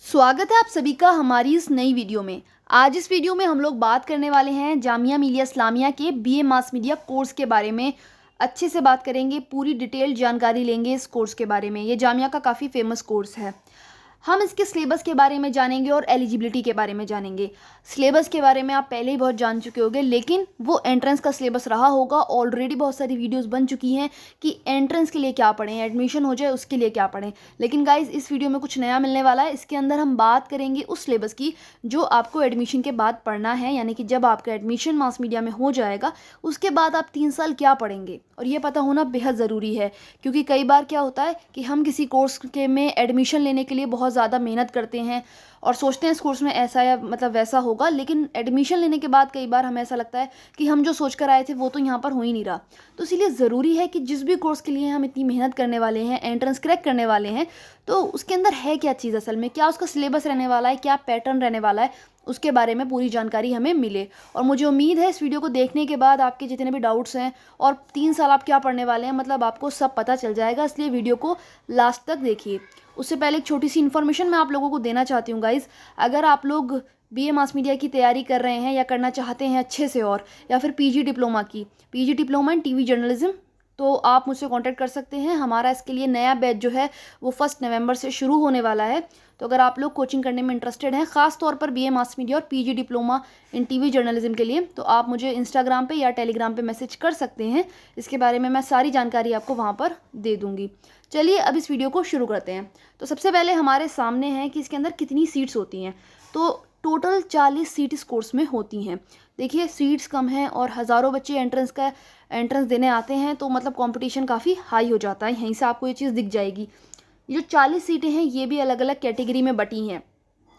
स्वागत है आप सभी का हमारी इस नई वीडियो में। आज इस वीडियो में हम लोग बात करने वाले हैं जामिया मिलिया इस्लामिया के बीए मास मीडिया कोर्स के बारे में। अच्छे से बात करेंगे, पूरी डिटेल जानकारी लेंगे इस कोर्स के बारे में। ये जामिया का काफ़ी फेमस कोर्स है। हम इसके सिलेबस के बारे में जानेंगे और एलिजिबिलिटी के बारे में जानेंगे। सिलेबस के बारे में आप पहले ही बहुत जान चुके होंगे, लेकिन वो एंट्रेंस का सिलेबस रहा होगा। ऑलरेडी बहुत सारी वीडियोस बन चुकी हैं कि एंट्रेंस के लिए क्या पढ़ें, एडमिशन हो जाए उसके लिए क्या पढ़ें। लेकिन गाइज इस वीडियो में कुछ नया मिलने वाला है। इसके अंदर हम बात करेंगे उस सिलेबस की जो आपको एडमिशन के बाद पढ़ना है, यानी कि जब आपका एडमिशन मास मीडिया में हो जाएगा उसके बाद आप 3 साल क्या पढ़ेंगे। और ये पता होना बेहद ज़रूरी है, क्योंकि कई बार क्या होता है कि हम किसी कोर्स के में एडमिशन लेने के लिए बहुत ज़्यादा मेहनत करते हैं और सोचते हैं इस कोर्स में ऐसा या मतलब वैसा होगा, लेकिन एडमिशन लेने के बाद कई बार हमें ऐसा लगता है कि हम जो सोच कर आए थे वो तो यहाँ पर हो ही नहीं रहा। तो इसीलिए ज़रूरी है कि जिस भी कोर्स के लिए हम इतनी मेहनत करने वाले हैं, एंट्रेंस क्रैक करने वाले हैं, तो उसके अंदर है क्या चीज़ असल में, क्या उसका सिलेबस रहने वाला है, क्या पैटर्न रहने वाला है, उसके बारे में पूरी जानकारी हमें मिले। और मुझे उम्मीद है इस वीडियो को देखने के बाद आपके जितने भी डाउट्स हैं और 3 साल आप क्या पढ़ने वाले हैं, मतलब आपको सब पता चल जाएगा। इसलिए वीडियो को लास्ट तक देखिए। उससे पहले एक छोटी सी इन्फॉर्मेशन मैं आप लोगों को देना चाहती हूँ गाइज़। अगर आप लोग बीए मास मीडिया की तैयारी कर रहे हैं या करना चाहते हैं अच्छे से, और या फिर PG diploma in TV journalism, तो आप मुझसे कांटेक्ट कर सकते हैं। हमारा इसके लिए नया बैच जो है वो 1 नवंबर से शुरू होने वाला है। तो अगर आप लोग कोचिंग करने में इंटरेस्टेड हैं, ख़ास तौर पर बीए मास मीडिया और PG diploma in TV journalism के लिए, तो आप मुझे इंस्टाग्राम पे या टेलीग्राम पे मैसेज कर सकते हैं। इसके बारे में मैं सारी जानकारी आपको वहाँ पर दे दूँगी। चलिए अब इस वीडियो को शुरू करते हैं। तो सबसे पहले हमारे सामने है कि इसके अंदर कितनी सीट्स होती हैं। तो टोटल 40 सीट इस कोर्स में होती हैं। देखिए सीट्स कम हैं और हज़ारों बच्चे एंट्रेंस देने आते हैं, तो मतलब कंपटीशन काफ़ी हाई हो जाता है। यहीं से आपको ये चीज़ दिख जाएगी। ये जो 40 सीटें हैं ये भी अलग अलग कैटेगरी में बटी हैं।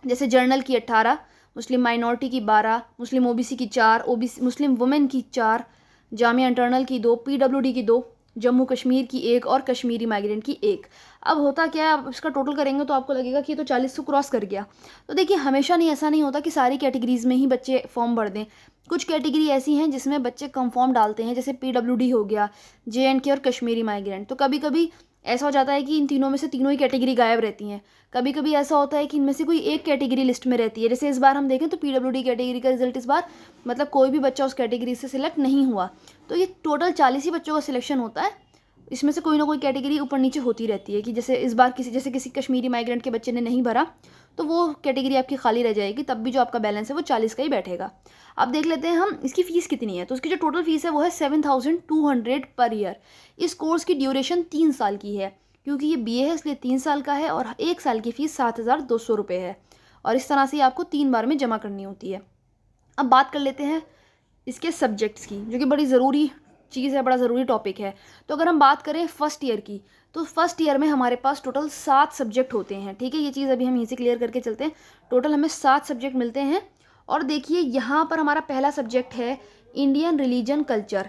जैसे जर्नल की 18, मुस्लिम माइनॉरिटी की 12, मुस्लिम ओबीसी की 4, ओबीसी मुस्लिम वुमेन की 4, जामिया इंटरनल की 2, पीडब्ल्यूडी की 2, जम्मू कश्मीर की 1 और कश्मीरी माइग्रेंट की 1। अब होता क्या है, आप इसका टोटल करेंगे तो आपको लगेगा कि ये तो 40 को क्रॉस कर गया। तो देखिए हमेशा नहीं, ऐसा नहीं होता कि सारी कैटेगरीज़ में ही बच्चे फॉर्म भर दें। कुछ कैटेगरी ऐसी हैं जिसमें बच्चे कम फॉर्म डालते हैं, जैसे पीडब्ल्यूडी हो गया, जेएंडके और कश्मीरी माइग्रेंट। तो कभी कभी ऐसा हो जाता है कि इन तीनों में से तीनों ही कैटेगरी गायब रहती हैं। कभी कभी ऐसा होता है कि इनमें से कोई एक कैटेगरी लिस्ट में रहती है। जैसे इस बार हम देखें तो पीडब्ल्यूडी कैटेगरी का रिजल्ट इस बार मतलब कोई भी बच्चा उस कैटेगरी से सिलेक्ट नहीं हुआ। तो ये टोटल 40 ही बच्चों का सिलेक्शन होता है। इसमें से कोई ना कोई कैटेगरी ऊपर नीचे होती रहती है कि जैसे इस बार किसी कश्मीरी माइग्रेंट के बच्चे ने नहीं भरा तो वो कैटेगरी आपकी खाली रह जाएगी, तब भी जो आपका बैलेंस है वो 40 का ही बैठेगा। अब देख लेते हैं हम इसकी फ़ीस कितनी है। तो इसकी जो टोटल फ़ीस है वो है 7200 पर ईयर। इस कोर्स की ड्यूरेशन 3 साल की है, क्योंकि ये बीए है इसलिए 3 साल का है, और 1 साल की फ़ीस 7200 रुपये है। और इस तरह से आपको 3 बार में जमा करनी होती है। अब बात कर लेते हैं इसके सब्जेक्ट्स की, जो कि बड़ी ज़रूरी चीज़ है, बड़ा ज़रूरी टॉपिक है। तो अगर हम बात करें फर्स्ट ईयर की, तो फर्स्ट ईयर में हमारे पास टोटल 7 सब्जेक्ट होते हैं। ठीक है, ये चीज़ अभी हम यहीं से क्लियर करके चलते हैं। टोटल हमें 7 सब्जेक्ट मिलते हैं। और देखिए यहाँ पर हमारा पहला सब्जेक्ट है Indian religion culture,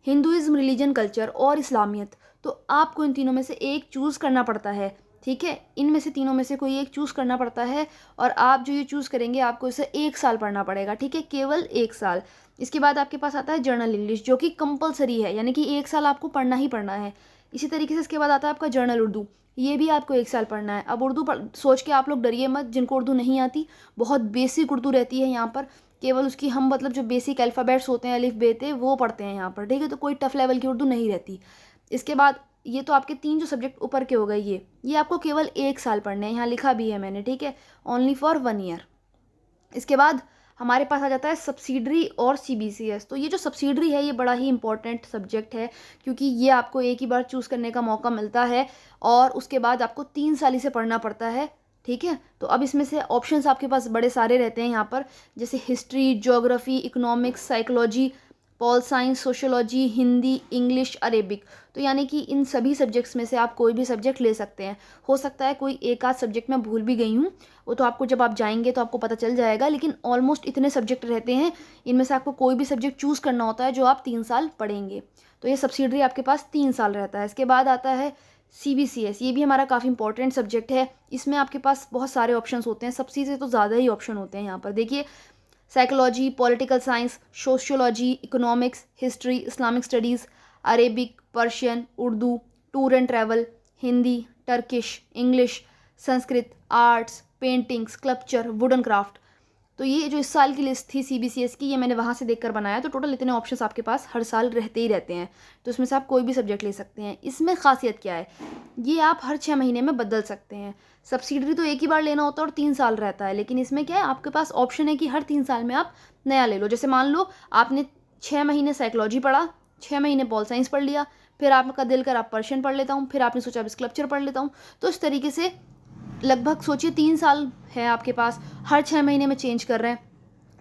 Hinduism religion culture और इस्लामियत। तो आपको इन तीनों में से एक चूज़ करना पड़ता है। ठीक है, इनमें से तीनों में से कोई एक चूज़ करना पड़ता है, और आप जो ये चूज़ करेंगे आपको इसे 1 साल पढ़ना पड़ेगा। ठीक है, केवल 1 साल। इसके बाद आपके पास आता है जर्नल इंग्लिश, जो कि कंपलसरी है, यानी कि 1 साल आपको पढ़ना ही पढ़ना है। इसी तरीके से इसके बाद आता है आपका जर्नल उर्दू, ये भी आपको 1 साल पढ़ना है। अब उर्दू सोच के आप लोग डरिए मत, जिनको उर्दू नहीं आती, बहुत बेसिक उर्दू रहती है यहाँ पर। केवल उसकी हम मतलब जो बेसिक अल्फ़ाबेट्स होते हैं, अलिफ बे ते, वो पढ़ते हैं यहाँ पर। ठीक है, तो कोई टफ लेवल की उर्दू नहीं रहती। इसके बाद ये तो आपके 3 जो सब्जेक्ट ऊपर के हो गए, ये आपको केवल 1 साल पढ़ने हैं। यहाँ लिखा भी है मैंने, ठीक है, ओनली फॉर 1 ईयर। इसके बाद हमारे पास आ जाता है सब्सिडरी और सीबीसीएस। तो ये जो सब्सिडरी है ये बड़ा ही इंपॉर्टेंट सब्जेक्ट है, क्योंकि ये आपको एक ही बार चूज़ करने का मौका मिलता है, और उसके बाद आपको 3 साल इसे पढ़ना पड़ता है। ठीक है, तो अब इसमें से ऑप्शंस आपके पास बड़े सारे रहते हैं यहाँ पर, जैसे history, geography, economics, psychology, pol science, sociology, Hindi, English, Arabic. तो यानी कि इन सभी सब्जेक्ट्स में से आप कोई भी सब्जेक्ट ले सकते हैं। हो सकता है कोई एक आध सब्जेक्ट मैं भूल भी गई हूँ, वो तो आपको जब आप जाएंगे तो आपको पता चल जाएगा, लेकिन ऑलमोस्ट इतने सब्जेक्ट रहते हैं। इनमें से आपको कोई भी सब्जेक्ट चूज़ करना होता है जो आप 3 साल पढ़ेंगे। तो ये सब्सिडरी आपके पास 3 साल रहता है। इसके बाद आता है सीबीसीएस, ये भी हमारा काफ़ी इंपॉर्टेंट सब्जेक्ट है। इसमें आपके पास बहुत सारे ऑप्शंस होते हैं, 80 से तो ज़्यादा ही ऑप्शन होते हैं यहाँ पर। देखिए psychology, political science, sociology, economics, history, Islamic studies, Arabic, Persian, Urdu, tour and travel, Hindi, Turkish, English, Sanskrit, arts, painting, sculpture, wooden craft. तो ये जो इस साल की लिस्ट थी CBCS की, ये मैंने वहाँ से देखकर बनाया। तो टोटल इतने ऑप्शंस आपके पास हर साल रहते ही रहते हैं, तो इसमें से आप कोई भी सब्जेक्ट ले सकते हैं। इसमें खासियत क्या है, ये आप हर 6 महीने में बदल सकते हैं। सब्सिडरी तो एक ही बार लेना होता है और 3 साल रहता है, लेकिन इसमें क्या है, आपके पास ऑप्शन है कि हर 3 साल में आप नया ले लो। जैसे मान लो आपने 6 महीने साइकोलॉजी पढ़ा, 6 महीने पॉल साइंस पढ़ लिया, फिर आपका दिल कर आप पर्शियन पढ़ लेता हूँ, फिर आपने सोचा अब स्कल्पचर पढ़ लेता हूँ। तो इस तरीके से लगभग सोचिए 3 साल है आपके पास, हर 6 महीने में चेंज कर रहे हैं,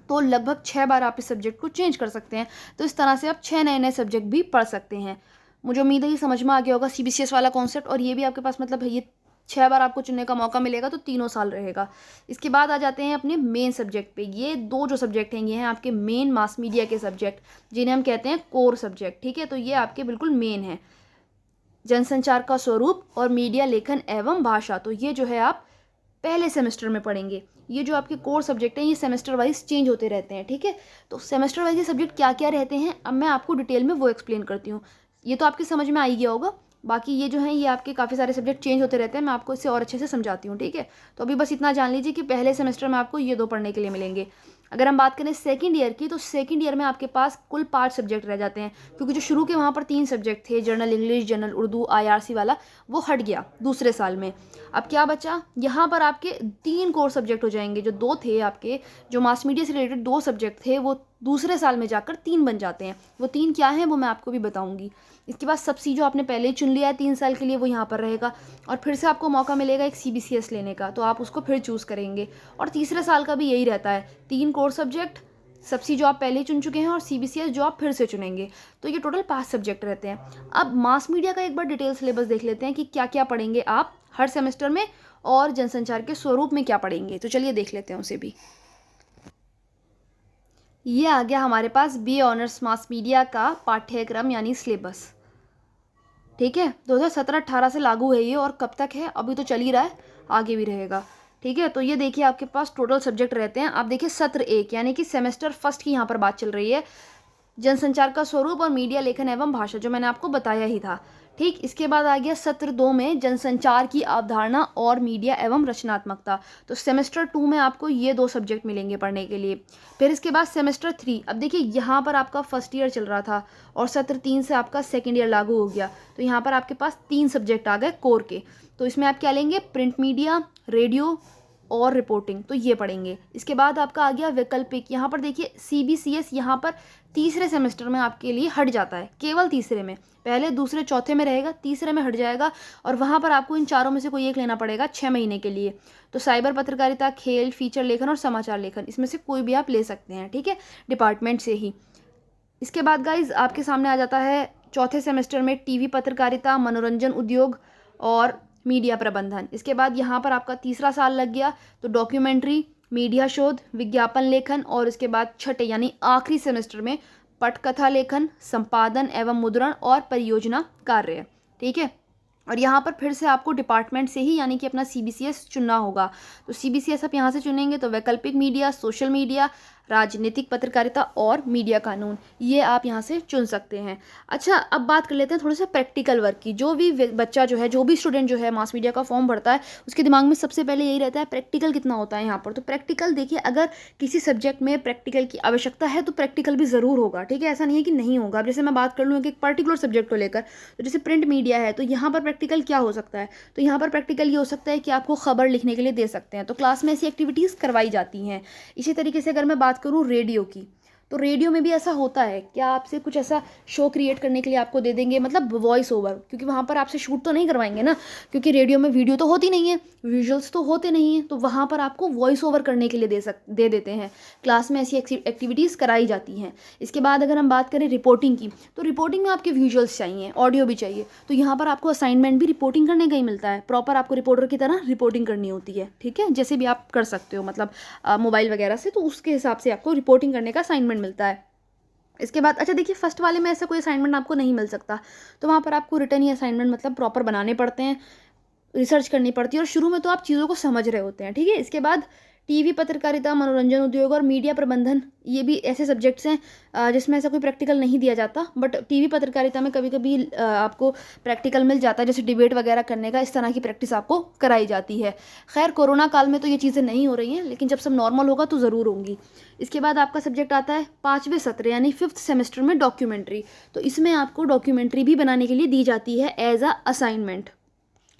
तो लगभग 6 बार आप इस सब्जेक्ट को चेंज कर सकते हैं। तो इस तरह से आप 6 नए नए सब्जेक्ट भी पढ़ सकते हैं। मुझे उम्मीद है कि समझ में आ गया होगा CBCS वाला कॉन्सेप्ट। और ये भी आपके पास मतलब है, ये 6 बार आपको चुनने का मौका मिलेगा, तो तीनों साल रहेगा। इसके बाद आ जाते हैं अपने मेन सब्जेक्ट पे। ये दो जो सब्जेक्ट हैं, ये हैं आपके मेन मास मीडिया के सब्जेक्ट, जिन्हें हम कहते हैं कोर सब्जेक्ट। ठीक है, तो ये आपके बिल्कुल मेन है। जनसंचार का स्वरूप और मीडिया लेखन एवं भाषा, तो ये जो है आप पहले सेमेस्टर में पढ़ेंगे। ये जो आपके कोर सब्जेक्ट हैं, ये सेमेस्टर वाइज चेंज होते रहते हैं। ठीक है, तो सेमेस्टर वाइज ये सब्जेक्ट क्या क्या रहते हैं, अब मैं आपको डिटेल में वो एक्सप्लेन करती हूँ। ये तो आपके समझ में आ ही गया होगा। बाकी ये जो हैं, ये आपके काफ़ी सारे सब्जेक्ट चेंज होते रहते हैं, मैं आपको इससे और अच्छे से समझाती हूँ। ठीक है, तो अभी बस इतना जान लीजिए कि पहले सेमेस्टर में आपको ये दो पढ़ने के लिए मिलेंगे। अगर हम बात करें सेकंड ईयर की, तो सेकंड ईयर में आपके पास कुल 5 सब्जेक्ट रह जाते हैं, क्योंकि जो शुरू के वहाँ पर 3 सब्जेक्ट थे, general English, general Urdu, IRC वाला, वो हट गया दूसरे साल में। अब क्या बचा, यहाँ पर आपके 3 कोर सब्जेक्ट हो जाएंगे। जो 2 थे आपके, जो मास मीडिया से रिलेटेड 2 सब्जेक्ट थे, वो दूसरे साल में जाकर 3 बन जाते हैं। वो 3 क्या हैं वो मैं आपको भी बताऊंगी। इसके बाद सबसी जो आपने पहले ही चुन लिया है 3 साल के लिए, वो यहाँ पर रहेगा, और फिर से आपको मौका मिलेगा एक CBCS लेने का, तो आप उसको फिर चूज़ करेंगे। और तीसरे साल का भी यही रहता है, 3 कोर सब्जेक्ट, सबसी जो आप पहले ही चुन चुके हैं, और CBCS जो आप फिर से चुनेंगे। तो ये टोटल 5 सब्जेक्ट रहते हैं। अब मास मीडिया का एक बार डिटेल सिलेबस देख लेते हैं कि क्या क्या पढ़ेंगे आप हर सेमेस्टर में, और जनसंचार के स्वरूप में क्या पढ़ेंगे। तो चलिए देख लेते हैं उसे भी। ये आ गया हमारे पास BA ऑनर्स मास मीडिया का पाठ्यक्रम यानी सिलेबस। ठीक है, 2017-18 से लागू है ये, और कब तक है, अभी तो चल ही रहा है, आगे भी रहेगा। ठीक है, तो ये देखिए आपके पास टोटल सब्जेक्ट रहते हैं। आप देखिए सत्र 1 यानी कि सेमेस्टर फर्स्ट की यहाँ पर बात चल रही है, जनसंचार का स्वरूप और मीडिया लेखन एवं भाषा, जो मैंने आपको बताया ही था। ठीक, इसके बाद आ गया सत्र 2 में जनसंचार की अवधारणा और मीडिया एवं रचनात्मकता। तो सेमेस्टर 2 में आपको ये 2 सब्जेक्ट मिलेंगे पढ़ने के लिए। फिर इसके बाद सेमेस्टर 3, अब देखिए यहाँ पर आपका फर्स्ट ईयर चल रहा था, और सत्र 3 से आपका सेकेंड ईयर लागू हो गया, तो यहाँ पर आपके पास 3 सब्जेक्ट आ गए कोर के। तो इसमें आप क्या लेंगे, प्रिंट मीडिया, रेडियो और रिपोर्टिंग, तो ये पढ़ेंगे। इसके बाद आपका आ गया वैकल्पिक। यहाँ पर देखिए CBCS यहाँ पर तीसरे सेमेस्टर में आपके लिए हट जाता है, केवल तीसरे में। पहले, दूसरे, चौथे में रहेगा, तीसरे में हट जाएगा, और वहाँ पर आपको इन चारों में से कोई एक लेना पड़ेगा 6 महीने के लिए। तो साइबर पत्रकारिता, खेल, फीचर लेखन और समाचार लेखन, इसमें से कोई भी आप ले सकते हैं। ठीक है, डिपार्टमेंट से ही। इसके बाद गाइज आपके सामने आ जाता है चौथे सेमेस्टर में TV पत्रकारिता, मनोरंजन उद्योग और मीडिया प्रबंधन। इसके बाद यहाँ पर आपका तीसरा साल लग गया, तो डॉक्यूमेंट्री, मीडिया शोध, विज्ञापन लेखन, और इसके बाद छठे यानी आखिरी सेमेस्टर में पटकथा लेखन, संपादन एवं मुद्रण और परियोजना कार्य। ठीक है, और यहाँ पर फिर से आपको डिपार्टमेंट से ही यानी कि अपना CBCS चुनना होगा। तो CBCS आप यहाँ से चुनेंगे तो वैकल्पिक मीडिया, सोशल मीडिया, राजनीतिक पत्रकारिता और मीडिया कानून, ये आप यहाँ से चुन सकते हैं। अच्छा, अब बात कर लेते हैं थोड़ा सा प्रैक्टिकल वर्क की। जो भी बच्चा जो है, जो भी स्टूडेंट जो है मास मीडिया का फॉर्म भरता है, उसके दिमाग में सबसे पहले यही रहता है प्रैक्टिकल कितना होता है यहाँ पर। तो प्रैक्टिकल देखिए, अगर किसी सब्जेक्ट में प्रैक्टिकल की आवश्यकता है तो प्रैक्टिकल भी ज़रूर होगा। ठीक है, ऐसा नहीं है कि नहीं होगा। अब जैसे मैं बात कर लूँ एक पर्टिकुलर सब्जेक्ट को लेकर, तो जैसे प्रिंट मीडिया है, तो यहाँ पर प्रैक्टिकल क्या हो सकता है, तो यहाँ पर प्रैक्टिकल ये हो सकता है कि आपको खबर लिखने के लिए दे सकते हैं, तो क्लास में ऐसी एक्टिविटीज़ करवाई जाती हैं। इसी तरीके से अगर मैं बात करूँ रेडियो की, तो रेडियो में भी ऐसा होता है, क्या आपसे कुछ ऐसा शो क्रिएट करने के लिए आपको दे देंगे, मतलब वॉइस ओवर, क्योंकि वहाँ पर आपसे शूट तो नहीं करवाएंगे ना, क्योंकि रेडियो में वीडियो तो होती नहीं है, विजुअल्स तो होते नहीं हैं, तो वहाँ पर आपको वॉइस ओवर करने के लिए दे देते हैं। क्लास में ऐसी एक्टिविटीज़ कराई जाती हैं। इसके बाद अगर हम बात करें रिपोर्टिंग की, तो रिपोर्टिंग में आपके विजुअल्स चाहिए, ऑडियो भी चाहिए, तो यहाँ पर आपको असाइनमेंट भी रिपोर्टिंग करने का ही मिलता है। प्रॉपर आपको रिपोर्टर की तरह रिपोर्टिंग करनी होती है। ठीक है, जैसे भी आप कर सकते हो, मतलब मोबाइल वगैरह से, तो उसके हिसाब से आपको रिपोर्टिंग करने का असाइनमेंट मिलता है। इसके बाद अच्छा देखिए, फर्स्ट वाले में ऐसा कोई असाइनमेंट आपको नहीं मिल सकता, तो वहाँ पर आपको रिटर्न ही असाइनमेंट मतलब प्रॉपर बनाने पड़ते हैं, रिसर्च करनी पड़ती है, और शुरू में तो आप चीज़ों को समझ रहे होते हैं। ठीक है, इसके बाद टीवी पत्रकारिता, मनोरंजन उद्योग और मीडिया प्रबंधन, ये भी ऐसे सब्जेक्ट्स हैं जिसमें ऐसा कोई प्रैक्टिकल नहीं दिया जाता, बट टीवी पत्रकारिता में कभी कभी आपको प्रैक्टिकल मिल जाता है, जैसे डिबेट वगैरह करने का, इस तरह की प्रैक्टिस आपको कराई जाती है। खैर कोरोना काल में तो ये चीज़ें नहीं हो रही हैं, लेकिन जब सब नॉर्मल होगा तो ज़रूर होंगी। इसके बाद आपका सब्जेक्ट आता है 5वें सत्र यानी 5th सेमेस्टर में डॉक्यूमेंट्री। तो इसमें आपको डॉक्यूमेंट्री भी बनाने के लिए दी जाती है एज अ असाइनमेंट।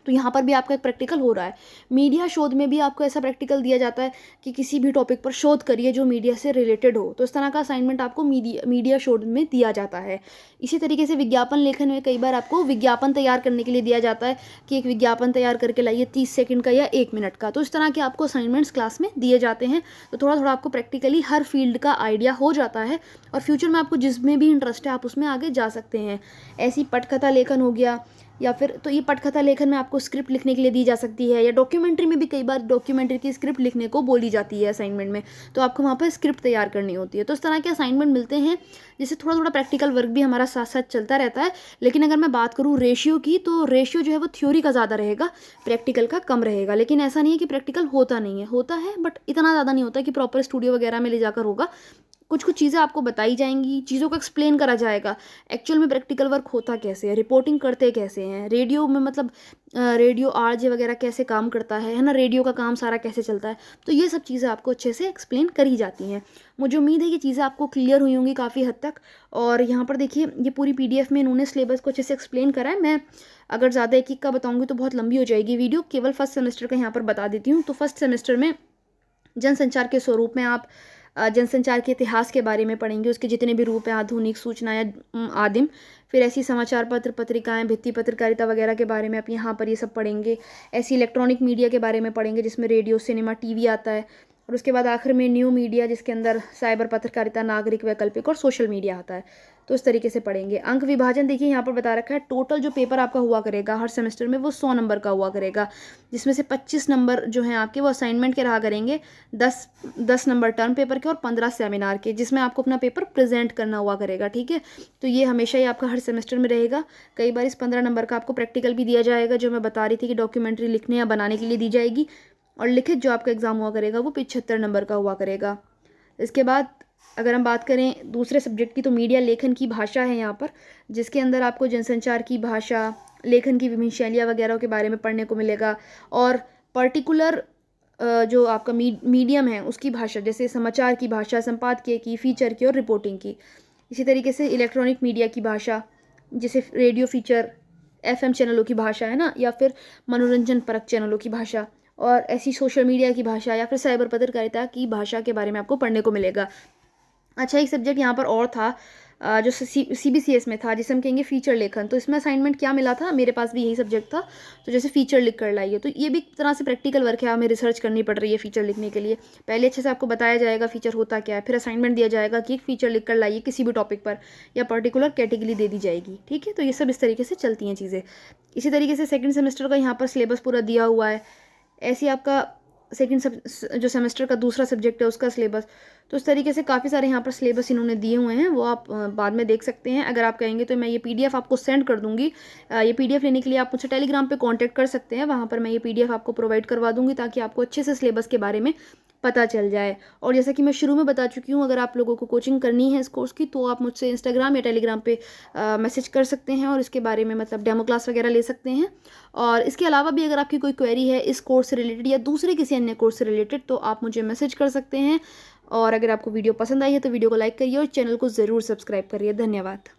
तो यहाँ पर भी आपका एक प्रैक्टिकल हो रहा है। मीडिया शोध में भी आपको ऐसा प्रैक्टिकल दिया जाता है कि किसी भी टॉपिक पर शोध करिए जो मीडिया से रिलेटेड हो। तो इस तरह का असाइनमेंट आपको मीडिया शोध में दिया जाता है। इसी तरीके से विज्ञापन लेखन में कई बार आपको विज्ञापन तैयार करने के लिए दिया जाता है कि एक विज्ञापन तैयार करके लाइए 30 सेकंड का या 1 मिनट का। तो इस तरह के आपको असाइनमेंट्स क्लास में दिए जाते हैं। तो थोड़ा थोड़ा आपको प्रैक्टिकली हर फील्ड का आइडिया हो जाता है और फ्यूचर में आपको जिसमें भी इंटरेस्ट है आप उसमें आगे जा सकते हैं। ऐसी पटकथा लेखन हो गया, या फिर तो ये पटकथा लेखन में आपको स्क्रिप्ट लिखने के लिए दी जा सकती है, या डॉक्यूमेंट्री में भी कई बार डॉक्यूमेंट्री की स्क्रिप्ट लिखने को बोली जाती है असाइनमेंट में, तो आपको वहाँ पर स्क्रिप्ट तैयार करनी होती है। तो इस तरह के असाइनमेंट मिलते हैं, जिससे थोड़ा थोड़ा प्रैक्टिकल वर्क भी हमारा साथ साथ चलता रहता है। लेकिन अगर मैं बात करूँ रेशियो की, तो रेशियो जो है वो थ्योरी का ज़्यादा रहेगा, प्रैक्टिकल का कम रहेगा। लेकिन ऐसा नहीं है कि प्रैक्टिकल होता नहीं है, होता है, बट इतना ज़्यादा नहीं होता कि प्रॉपर स्टूडियो वगैरह में ले जाकर होगा। कुछ कुछ चीज़ें आपको बताई जाएंगी, चीज़ों को एक्सप्लेन करा जाएगा, एक्चुअल में प्रैक्टिकल वर्क होता कैसे है, रिपोर्टिंग करते कैसे हैं, रेडियो में मतलब रेडियो आरजे वगैरह कैसे काम करता है ना, रेडियो का काम सारा कैसे चलता है। तो ये सब चीज़ें आपको अच्छे से एक्सप्लेन करी जाती हैं। मुझे उम्मीद है कि चीज़ें आपको क्लियर हुई होंगी काफ़ी हद तक। और यहाँ पर देखिए ये पूरी PDF में इन्होंने सिलेबस को अच्छे से एक्सप्लेन करा है। मैं अगर ज़्यादा एक का बताऊँगी तो बहुत लंबी हो जाएगी वीडियो, केवल फर्स्ट सेमेस्टर का यहाँ पर बता देती हूँ। तो फर्स्ट सेमेस्टर में जनसंचार के स्वरूप में आप जनसंचार के इतिहास के बारे में पढ़ेंगे, उसके जितने भी रूप हैं, आधुनिक, सूचना या आदिम। फिर ऐसी समाचार पत्र, पत्रिकाएं, भित्ति पत्रकारिता वगैरह के बारे में आप यहाँ पर ये सब पढ़ेंगे। ऐसी इलेक्ट्रॉनिक मीडिया के बारे में पढ़ेंगे जिसमें रेडियो, सिनेमा, TV आता है। और उसके बाद आखिर में न्यू मीडिया, जिसके अंदर साइबर पत्रकारिता, नागरिक, वैकल्पिक और सोशल मीडिया आता है। तो इस तरीके से पढ़ेंगे। अंक विभाजन देखिए यहाँ पर बता रखा है, टोटल जो पेपर आपका हुआ करेगा हर सेमेस्टर में वो 100 नंबर का हुआ करेगा, जिसमें से 25 नंबर जो हैं आपके वो असाइनमेंट के रहा करेंगे, 10 नंबर टर्म पेपर के और 15 सेमिनार के, जिसमें आपको अपना पेपर प्रेजेंट करना हुआ करेगा। ठीक है, तो ये हमेशा ही आपका हर सेमेस्टर में रहेगा। कई बार इस 15 नंबर का आपको प्रैक्टिकल भी दिया जाएगा, जो मैं बता रही थी कि डॉक्यूमेंट्री लिखने या बनाने के लिए दी जाएगी। और लिखित जो आपका एग्ज़ाम हुआ करेगा वो 75 नंबर का हुआ करेगा। इसके बाद अगर हम बात करें दूसरे सब्जेक्ट की, तो मीडिया लेखन की भाषा है यहाँ पर, जिसके अंदर आपको जनसंचार की भाषा, लेखन की विभिन्न शैलियाँ वगैरह के बारे में पढ़ने को मिलेगा। और पर्टिकुलर जो आपका मीडियम है उसकी भाषा, जैसे समाचार की भाषा, संपादकीय की, फीचर की और रिपोर्टिंग की। इसी तरीके से इलेक्ट्रॉनिक मीडिया की भाषा, जैसे रेडियो फीचर, FM चैनलों की भाषा है ना, या फिर मनोरंजन परक चैनलों की भाषा, और ऐसी सोशल मीडिया की भाषा या फिर साइबर पत्रकारिता की भाषा के बारे में आपको पढ़ने को मिलेगा। अच्छा, एक सब्जेक्ट यहाँ पर और था जो CBCS में था, जिसे हम कहेंगे फीचर लेखन। तो इसमें असाइनमेंट क्या मिला था, मेरे पास भी यही सब्जेक्ट था। तो जैसे फीचर लिख कर लाइए, तो ये भी एक तरह से प्रैक्टिकल वर्क है, हमें रिसर्च करनी पड़ रही है फीचर लिखने के लिए। पहले अच्छे से आपको बताया जाएगा फीचर होता क्या है, फिर असाइनमेंट दिया जाएगा कि एक फीचर लिख कर लाइए किसी भी टॉपिक पर, या पर्टिकुलर कैटेगरी दे दी जाएगी। ठीक है, तो ये सब इस तरीके से चलती हैं चीज़ें। इसी तरीके से सेकेंड सेमेस्टर का यहाँ पर सिलेबस पूरा दिया हुआ है। ऐसे आपका जो सेमेस्टर का दूसरा सब्जेक्ट है उसका सिलेबस। तो इस तरीके से काफ़ी सारे यहाँ पर सिलेबस इन्होंने दिए हुए हैं, वो आप बाद में देख सकते हैं। अगर आप कहेंगे तो मैं ये PDF आपको सेंड कर दूँगी। ये PDF लेने के लिए आप मुझसे टेलीग्राम पे कांटेक्ट कर सकते हैं, वहाँ पर मैं ये PDF आपको प्रोवाइड करवा दूँगी, ताकि आपको अच्छे से सिलेबस के बारे में पता चल जाए। और जैसा कि मैं शुरू में बता चुकी हूँ, अगर आप लोगों को कोचिंग करनी है इस कोर्स की, तो आप मुझसे इंस्टाग्राम या टेलीग्राम पे मैसेज कर सकते हैं और इसके बारे में मतलब डेमो क्लास वगैरह ले सकते हैं। और इसके अलावा भी अगर आपकी कोई क्वेरी है इस कोर्स से रिलेटेड या दूसरे किसी अन्य कोर्स से रिलेटेड, तो आप मुझे मैसेज कर सकते हैं। और अगर आपको वीडियो पसंद आई है तो वीडियो को लाइक करिए और चैनल को ज़रूर सब्सक्राइब करिए। धन्यवाद।